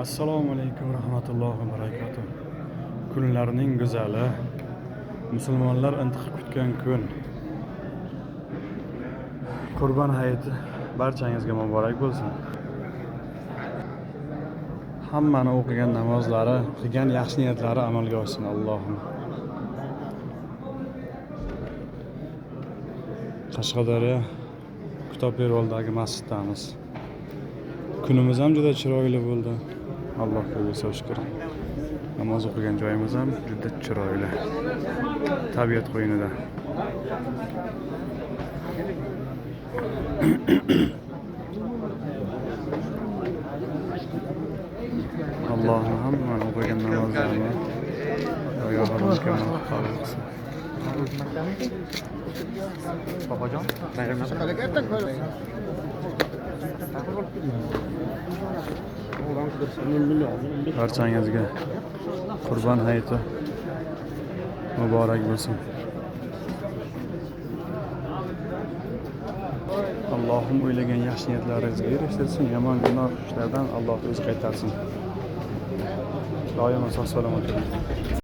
Assalomu alaykum rahmatullohi va barakatuh. Kunlarning go'zali, musulmonlar intiqib kutgan kun. Qurbon hayiti barchangizga muborak bo'lsin. Hammani o'qigan namozlari, qilgan yaxshi niyatlari amalga oshsin, Allohim. Qashqadaryo Kitob-Pervoldagi masjiddamiz. Kunimiz ham juda chiroyli bo'ldi. Allohga bo'lsa shukr. Namoz o'qigan joyimiz ham juda chiroyli. Tabiat qo'ynida. Allohim hammani o'qigan namozlarini oyoqlarimizga qabul qilsin. Babajon, Barchangizga Qurbon hayiti muborak bo'lsin. Allohim o'ylagan yaxshi niyatlaringizga erishtirsin, yomon gunoh ishlardan Alloh o'zi qaytarsin. Doimo sog' salomat bo'ling.